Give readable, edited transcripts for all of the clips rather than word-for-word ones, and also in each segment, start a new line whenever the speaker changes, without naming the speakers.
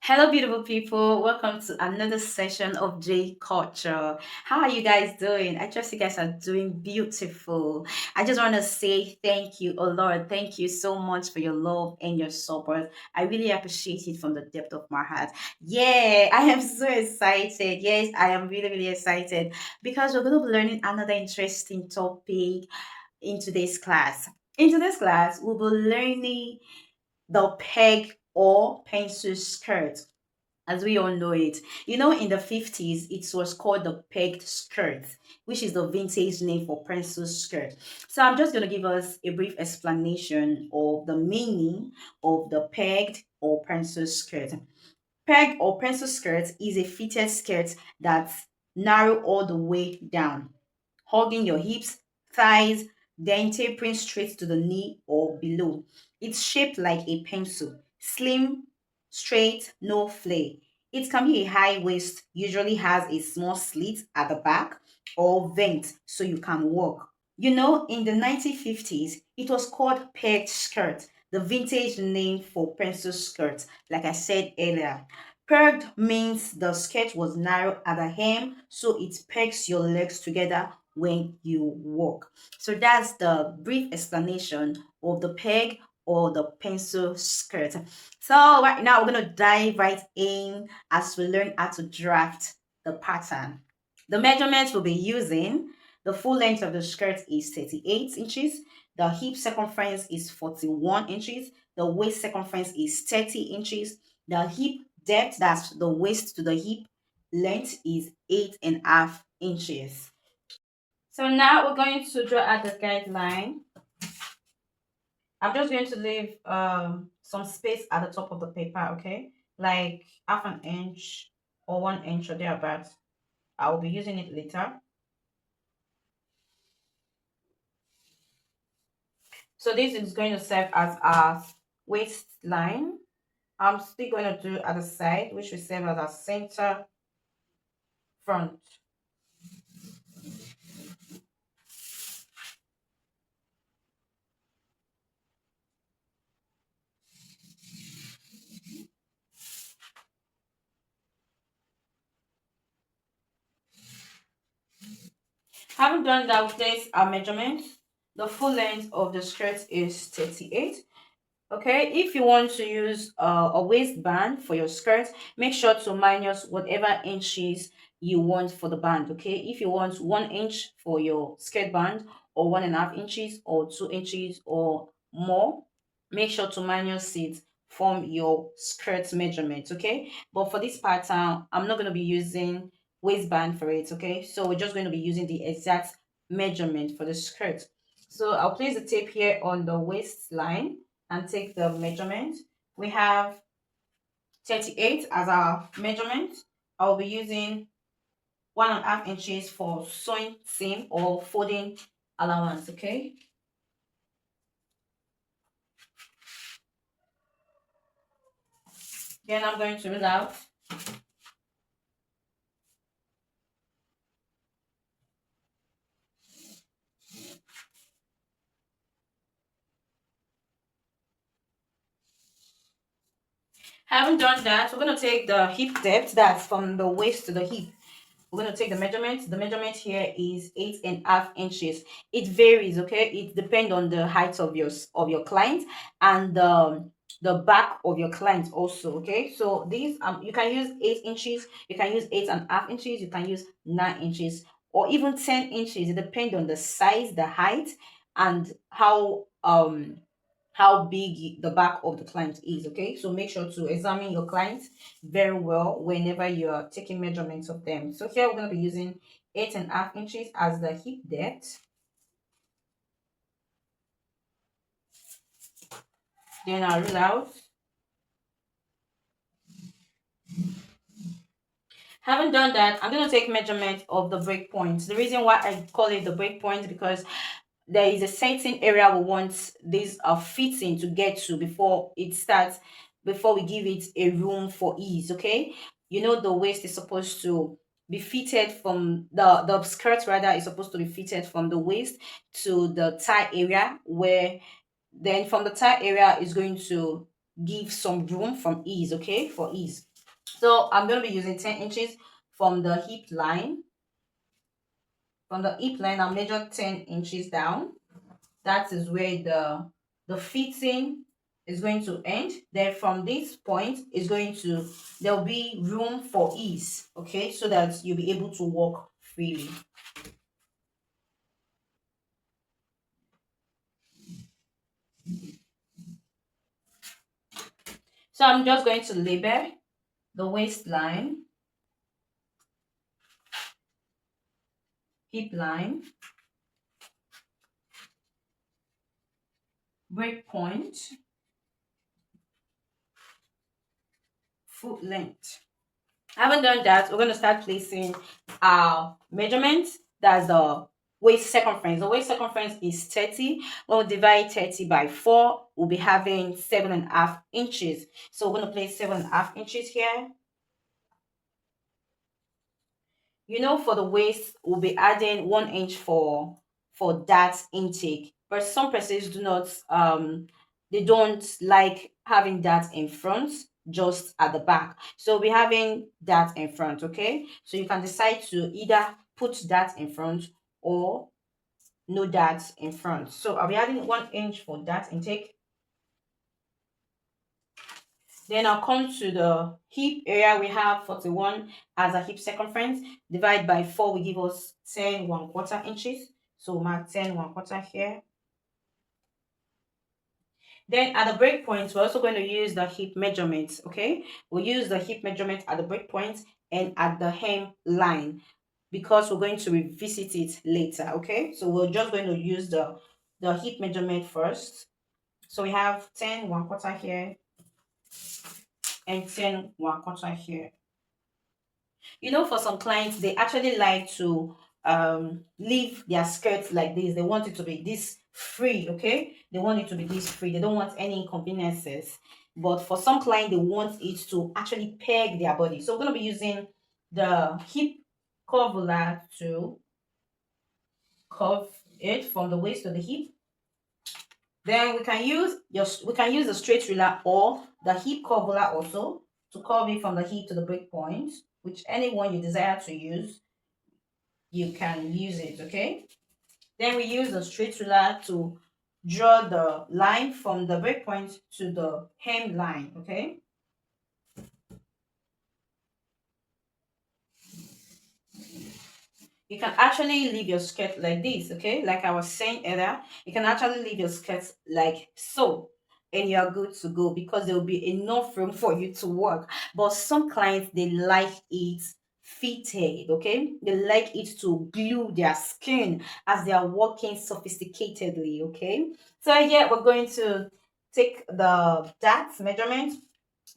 Hello, beautiful people. Welcome to another session of J Culture. How are you guys doing? I trust you guys are doing beautiful. I just want to say thank you, oh Lord. Thank you so much for your love and your support. I really appreciate it from the depth of my heart. Yeah, I am so excited. Yes, I am really, really excited because we're going to be learning another interesting topic in today's class. In today's class, we'll be learning the peg or pencil skirt as we all know it. In the 50s, it was called the pegged skirt, which is the vintage name for pencil skirt. So I'm just going to give us a brief explanation of the meaning of the pegged or pencil skirt. Peg or pencil skirt is a fitted skirt that's narrow all the way down, hugging your hips, thighs, then tapering straight to the knee or below. It's shaped like a pencil, slim, straight, no flare. It can be a high waist, usually has a small slit at the back or vent so you can walk. In the 1950s, it was called pegged skirt, the vintage name for pencil skirt, like I said earlier. Pegged means the skirt was narrow at the hem, so it pegs your legs together when you walk. So that's the brief explanation of the peg or the pencil skirt. So right now we're gonna dive right in as we learn how to draft the pattern. The measurements we'll be using: the full length of the skirt is 38 inches, the hip circumference is 41 inches, the waist circumference is 30 inches, the hip depth, that's the waist to the hip length, is 8.5 inches. So now we're going to draw out the guideline. I'm just going to leave some space at the top of the paper, okay? Like half an inch or 1 inch or thereabouts. I will be using it later. So this is going to serve as our waistline. I'm still going to do at the side, which will serve as our center front. Having done that, we place our measurements. The full length of the skirt is 38. Okay, if you want to use a waistband for your skirt, make sure to minus whatever inches you want for the band. Okay, if you want 1 inch for your skirt band, or 1.5 inches, or 2 inches or more, make sure to minus it from your skirt measurement. Okay, but for this pattern, I'm not going to be using waistband for it. Okay, so we're just going to be using the exact measurement for the skirt. So I'll place the tape here on the waistline and take the measurement. We have 38 as our measurement. I'll be using 1.5 inches for sewing seam or folding allowance. Okay, then I'm going to rule out. Having done that, we're going to take the hip depth, that's from the waist to the hip. We're going to take the measurement. The measurement here is 8.5 inches. It varies, okay? It depends on the height of your client and the back of your client also, okay? So these you can use 8 inches, you can use 8.5 inches, you can use 9 inches, or even 10 inches. It depends on the size, the height, and how big the back of the client is. Okay, so make sure to examine your clients very well whenever you're taking measurements of them. So here we're going to be using 8.5 inches as the hip depth. Then I'll rule out. Having done that, I'm going to take measurement of the break point. The reason why I call it the break point, because there is a certain area we want this fitting to get to before it starts, before we give it a room for ease. Okay, the waist is supposed to be fitted from the skirt, rather, is supposed to be fitted from the waist to the thigh area, where then from the thigh area is going to give some room from ease, okay, for ease. So I'm going to be using 10 inches from the hip line. From the hip line, I'll measure 10 inches down. That is where the fitting is going to end. Then from this point is going to, there'll be room for ease, okay, so that you'll be able to walk freely. So I'm just going to label the waistline, hip line, break point, foot length. I haven't done that. We're going to start placing our measurements. That's the waist circumference. The waist circumference is 30. When we divide 30 by 4, we'll be having 7.5 inches. So we're going to place 7.5 inches here. You know, for the waist, we'll be adding 1 inch for that intake. But some persons do not they don't like having that in front, just at the back. So we're having that in front, okay? So you can decide to either put that in front or no that in front. So I'll be adding 1 inch for that intake. Then I'll come to the hip area. We have 41 as a hip circumference. Divide by 4 will give us 10 1/4 inches. So we'll mark 10 1/4 here. Then at the break point, we're also going to use the hip measurements, okay? We'll use the hip measurement at the break point and at the hem line because we're going to revisit it later, okay? So we're just going to use the hip measurement first. So we have 10 1/4 here and 10 1/4 here. You know, for some clients, they actually like to leave their skirts like this. They want it to be this free, okay? They want it to be this free. They don't want any inconveniences. But for some clients, they want it to actually peg their body. So we're going to be using the hip curvature to curve it from the waist to the hip. Then we can use the straight ruler or the hip curvature also to curve it from the hip to the break point, which anyone you desire to use, you can use it, okay? Then we use the straight ruler to draw the line from the break point to the hem line, okay? You can actually leave your skirt like this, okay? Like I was saying earlier, you can actually leave your skirt like so, and you are good to go because there will be enough room for you to work. But some clients, they like it fitted, okay? They like it to glue their skin as they are working sophisticatedly, okay? So here we're going to take the that measurement.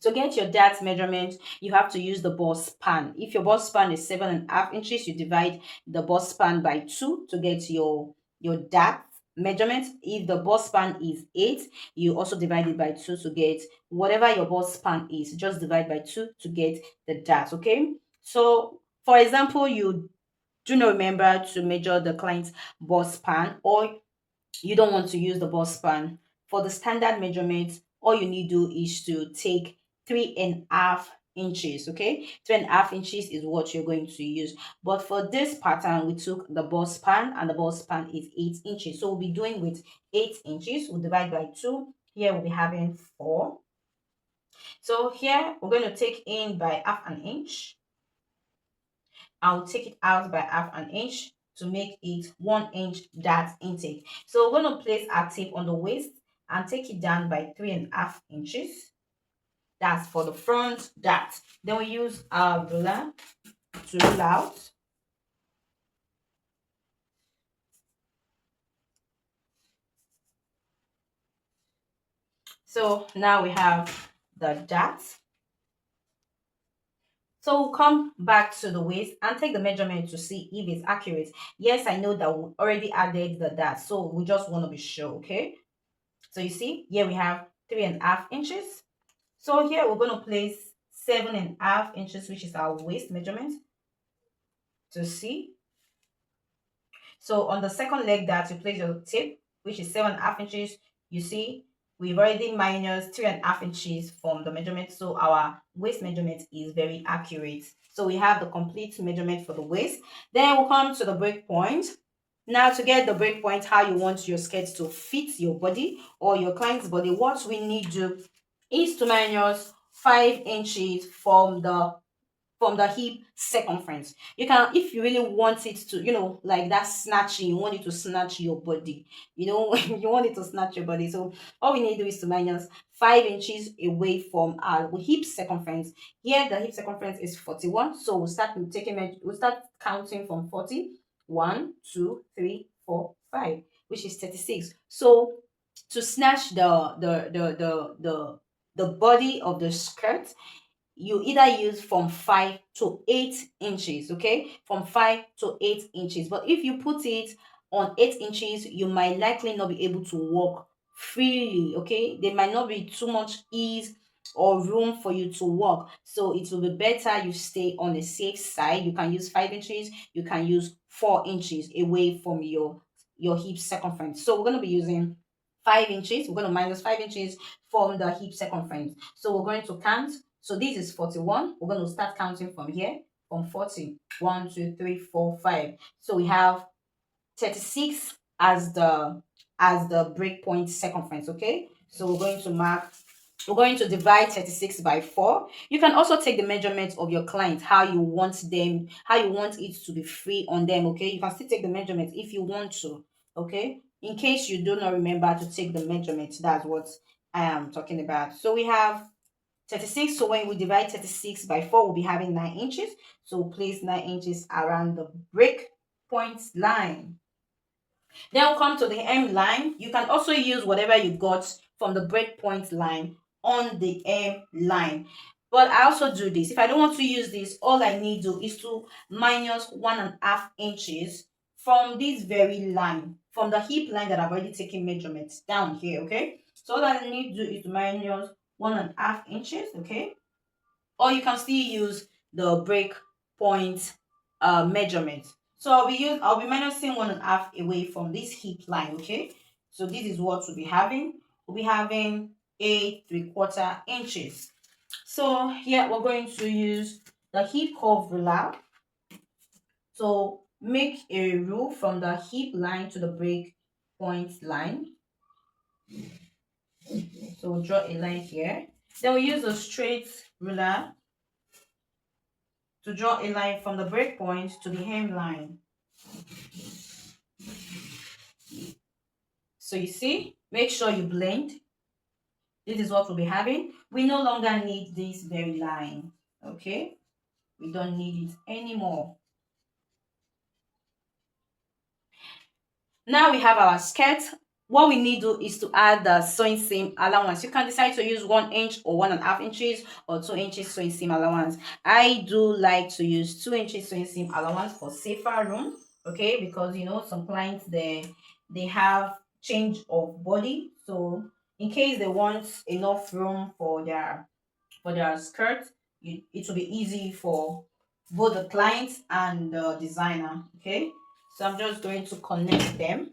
To get your dart measurement, you have to use the bust span. If your bust span is 7.5 inches, you divide the bust span by 2 to get your dart measurement. If the bust span is 8, you also divide it by 2 to get whatever your bust span is. Just divide by 2 to get the dart, okay? So, for example, you do not remember to measure the client's bust span, or you don't want to use the bust span. For the standard measurement, all you need to do is to take 3.5 inches, okay? 3.5 inches is what you're going to use. But for this pattern, we took the bust span, and the bust span is 8 inches. So we'll be doing with 8 inches. We'll divide by 2. Here we'll be having 4. So here we're going to take in by half an inch. I'll take it out by half an inch to make it 1 inch dart intake. So we're going to place our tape on the waist and take it down by 3.5 inches. That's for the front dart. Then we use our ruler to rule out. So now we have the dart. So we'll come back to the waist and take the measurement to see if it's accurate. Yes, I know that we already added the dart, so we just want to be sure, okay? So you see, here we have 3.5 inches. So here we're going to place 7.5 inches, which is our waist measurement, to see. So on the second leg that you place your tape, which is 7.5 inches, you see we've already minus 3.5 inches from the measurement, so our waist measurement is very accurate. So we have the complete measurement for the waist. Then we'll come to the break point. Now, to get the break point, how you want your skirt to fit your body or your client's body, what we need to is to minus 5 inches from the hip circumference. You can, if you really want it to, like that snatching, you want it to snatch your body, you want it to snatch your body. So all we need to do is to minus 5 inches away from our hip circumference. Here, the hip circumference is 41. So we'll start counting from 40. 1, 2, 3, 4, 5, which is 36. So to snatch the body of the skirt, you either use from 5 to 8 inches, okay, from 5 to 8 inches. But if you put it on 8 inches, you might likely not be able to walk freely, okay. There might not be too much ease or room for you to walk, so it will be better you stay on the safe side. You can use 5 inches, you can use 4 inches away from your hip circumference. So we're going to be using 5 inches. We're going to minus 5 inches from the hip circumference. So we're going to count. So this is 41. We're going to start counting from here, from 40. 1, 2, 3, 4, 5. So we have 36 as the breakpoint circumference. Okay. So we're going to divide 36 by 4. You can also take the measurements of your client, how you want it to be free on them, okay? You can still take the measurements if you want to, okay? In case you do not remember to take the measurements, that's what I am talking about. So we have 36. So when we divide 36 by 4, we'll be having 9 inches. So we'll place 9 inches around the break point line. Then we'll come to the hem line. You can also use whatever you got from the break point line on the hem line. But I also do this. If I don't want to use this, all I need to do is to minus 1.5 inches from this very line, from the hip line that I've already taken measurements down here, okay? So all I need to do is to minus 1.5 inches, okay? Or you can still use the break point measurement. So I'll be minusing 1.5 away from this hip line, okay? So this is what we'll be having. We'll be having a 3/4 inches. So here we're going to use the hip curve ruler to make a rule from the hip line to the break point line. So we'll draw a line here. Then we use a straight ruler to draw a line from the break point to the hem line. So you see, make sure you blend. This is what we'll be having. We no longer need this very line, okay? We don't need it anymore. Now we have our skirt. What we need to do is to add the sewing seam allowance. You can decide to use 1 inch or 1.5 inches or 2 inches sewing seam allowance. I do like to use 2 inches sewing seam allowance for safer room, okay? Because some clients they have change of body, so in case they want enough room for their skirt, it will be easy for both the client and the designer, okay? So I'm just going to connect them.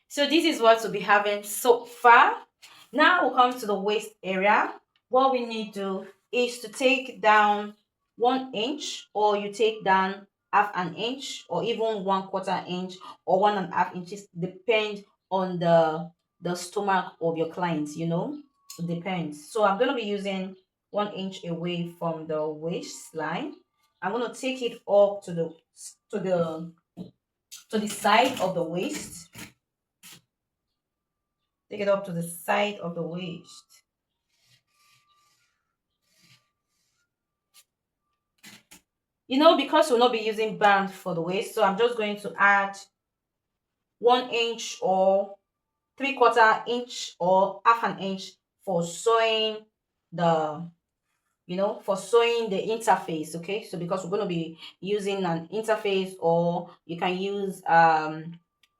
So this is what we'll be having so far. Now we'll come to the waist area. What we need to is to take down 1 inch, or you take down half an inch, or even 1/4 inch, or 1.5 inches, depend on the stomach of your clients, it depends. So I'm going to be using 1 inch away from the waistline. I'm going to take it up to the to the side of the waist. Take it up to the side of the waist. Because we'll not be using band for the waist, so I'm just going to add 1 inch or 3/4 inch or half an inch for sewing the, for sewing the interface. Okay, so because we're going to be using an interface, or you can use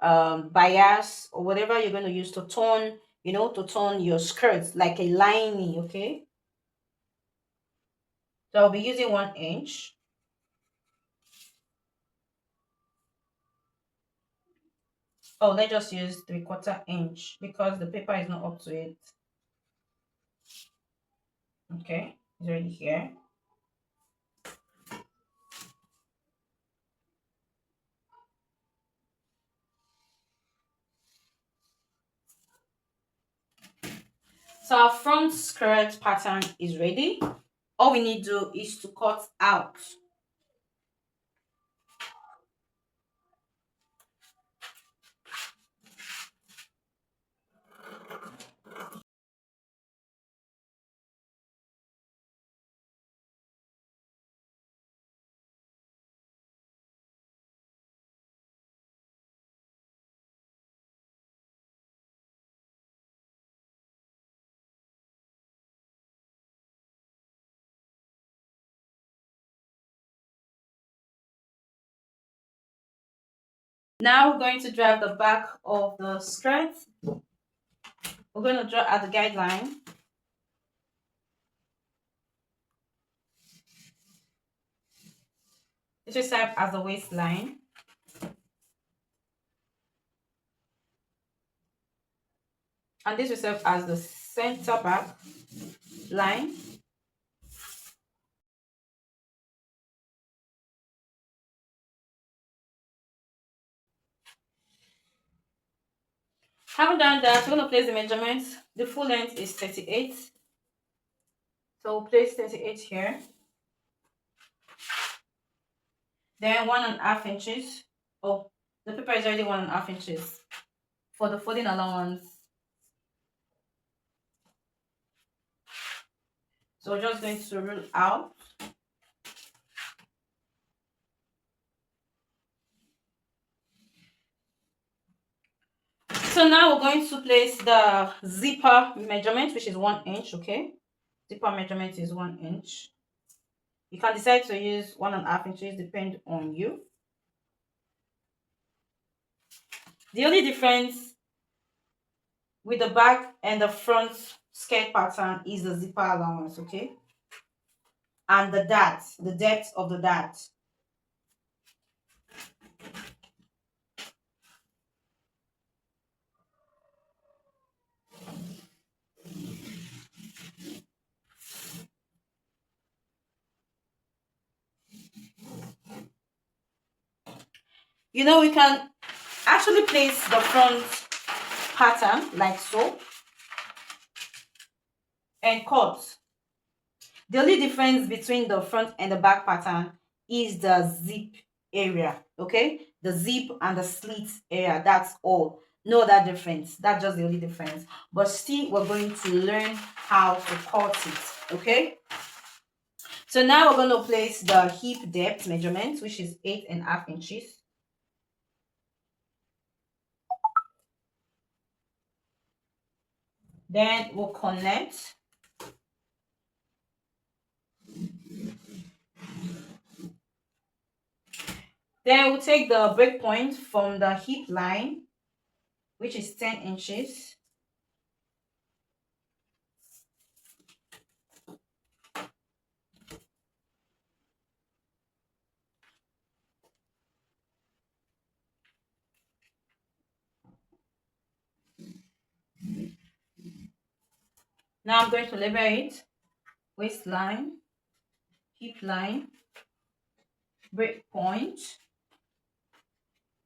bias or whatever you're going to use to turn, to turn your skirts like a lining. Okay, so I'll be using 1 inch. Oh, let's just use 3/4 inch because the paper is not up to it. Okay, it's already here. So our front skirt pattern is ready. All we need to do is to cut out. Now we're going to draw the back of the skirt. We're going to draw at the guideline. This will serve as the waistline. And this will serve as the center back line. Having done that, we're going to place the measurements. The full length is 38. So we'll place 38 here. Then 1.5 inches. Oh, the paper is already 1.5 inches for the folding allowance. So we're just going to rule out. So now we're going to place the zipper measurement, which is 1 inch. Okay, zipper measurement is 1 inch. You can decide to use 1.5 inches, depend on you. The only difference with the back and the front skirt pattern is the zipper allowance. Okay, and the dart, the depth of the dart. We can actually place the front pattern like so and cut. The only difference between the front and the back pattern is the zip area. Okay, the zip and the slit area, that's all. No other difference. That's just the only difference. But still, we're going to learn how to cut it. Okay, so now we're going to place the hip depth measurement, which is 8.5 inches. Then we'll connect. Then we'll take the break point from the hip line, which is 10 inches. Now I'm going to label it waistline, hip line, break point,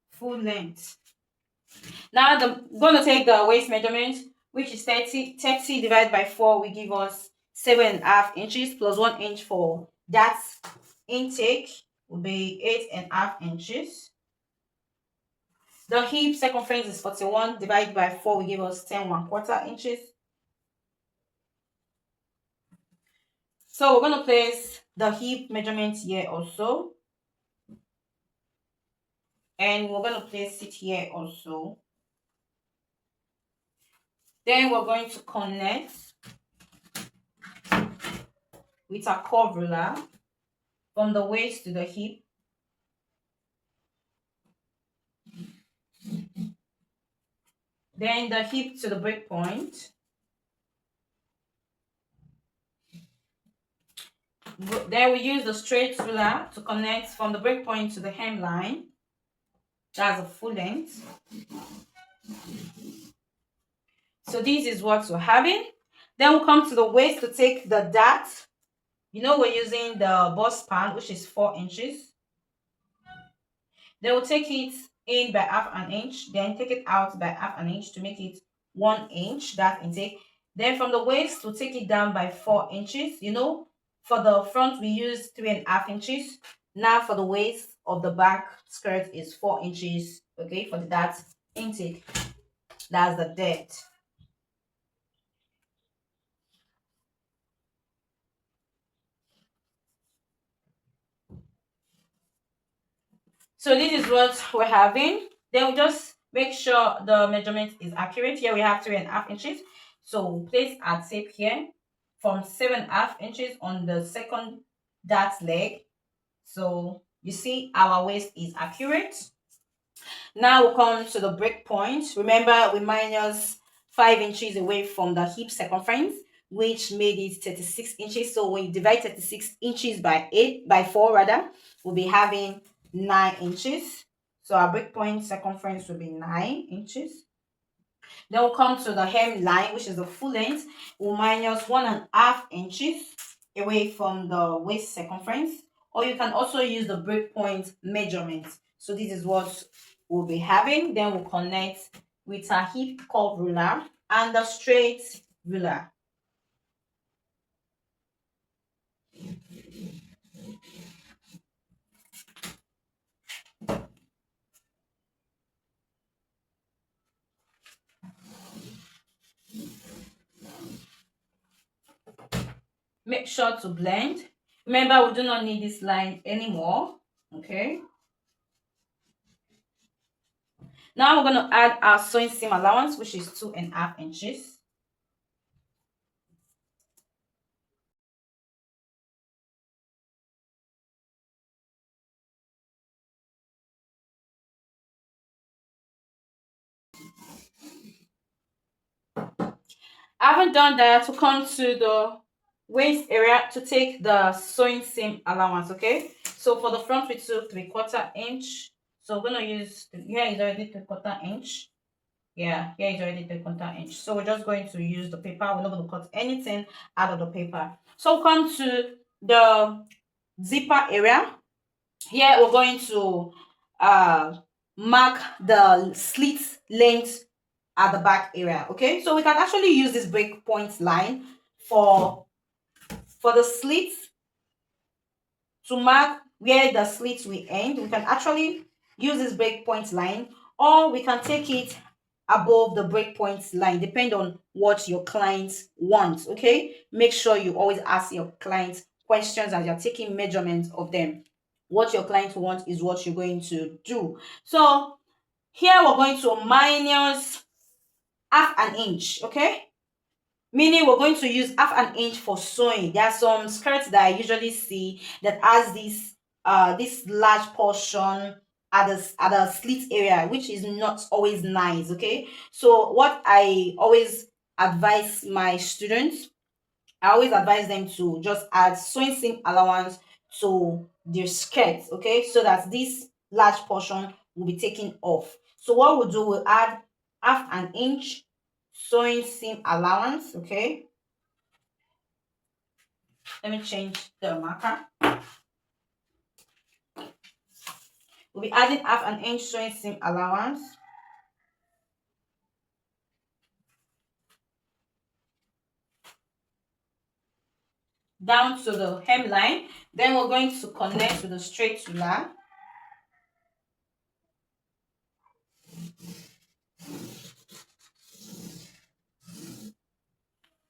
full length. Now I'm going to take the waist measurement, which is 30 divided by 4 will give us 7.5 inches plus 1 inch for that intake will be 8.5 inches. The hip circumference is 41 divided by 4 will give us 10.25 inches. So we're going to place the hip measurement here also. And we're going to place it here also. Then we're going to connect with a curve ruler from the waist to the hip. Then the hip to the break point. Then we use the straight ruler to connect from the break point to the hemline. That's a full length. So this is what we're having. Then we'll come to the waist to take the dart. You know, we're using the bust span, which is 4 inches. Then we'll take it in by half an inch, then take it out by half an inch to make it 1 inch, that intake. Then from the waist, we'll take it down by 4 inches. You know, for the front, we use 3.5 inches. Now for the waist of the back skirt is 4 inches, okay, for the dart intake. That's the depth. So this is what we're having. Then we just make sure the measurement is accurate. Here we have 3.5 inches. So place our tape here from 7.5 inches on the second dart leg. So you see our waist is accurate. Now we'll come to the break point. Remember, we minus 5 inches away from the hip circumference, which made it 36 inches. So when you divide 36 inches by 4 rather, we'll be having 9 inches. So our break point circumference will be 9 inches. Then we'll come to the hemline, which is the full length. We'll minus 1.5 inches away from the waist circumference. Or you can also use the break point measurement. So this is what we'll be having. Then we'll connect with a hip curve ruler and the straight ruler. Make sure to blend. Remember, we do not need this line anymore. Okay. Now we're going to add our sewing seam allowance, which is 2.5 inches. I haven't done that. We'll come to the waist area to take the sewing seam allowance. Okay, so for the front we took 3/4 inch. So we're gonna use, here is already 3/4 inch. Yeah, here is already 3/4 inch. So we're just going to use the paper. We're not going to cut anything out of the paper. So we'll come to the zipper area. Here we're going to mark the slit length at the back area. Okay, so we can actually use this breakpoint line for the slits to mark where the slits will end. We can actually use this breakpoint line, or we can take it above the breakpoint line, depend on what your clients want. Okay, make sure you always ask your clients questions as you're taking measurements of them. What your client wants is what you're going to do. So here we're going to minus half an inch. Okay, meaning we're going to use half an inch for sewing. There are some skirts that I usually see that has this large portion at the slit area, which is not always nice. Okay, so what I always advise my students, I always advise them to just add sewing seam allowance to their skirts, okay, so that this large portion will be taken off. So what we'll do, we'll add half an inch sewing seam allowance. Okay, let me change the marker. We'll be adding half an inch sewing seam allowance. Down to the hemline. Then we're going to connect with the straight ruler.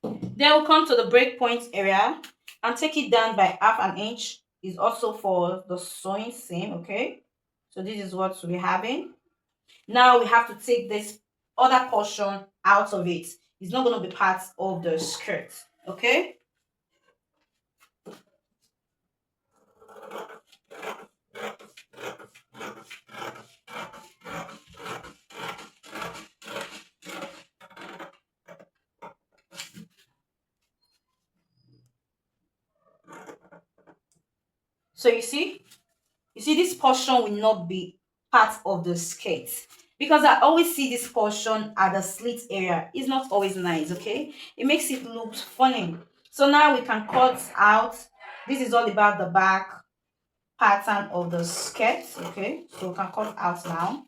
Then we'll come to the break point area and take it down by half an inch. Is also for the sewing seam. Okay, so this is what we're having. Now we have to take this other portion out of it. It's not going to be part of the skirt. Okay. So you see this portion will not be part of the skirt, because I always see this portion at the slit area. It's not always nice. Okay, it makes it look funny. So now we can cut out. This is all about the back pattern of the skirt. Okay, so we can cut out now.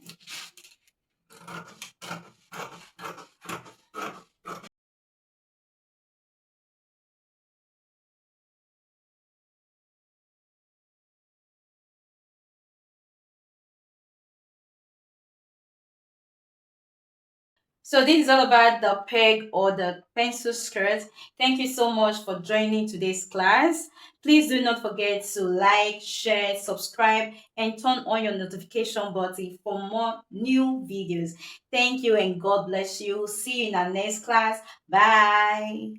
So this is all about the peg or the pencil skirt. Thank you so much for joining today's class. Please do not forget to like, share, subscribe, and turn on your notification button for more new videos. Thank you and God bless you. See you in our next class. Bye.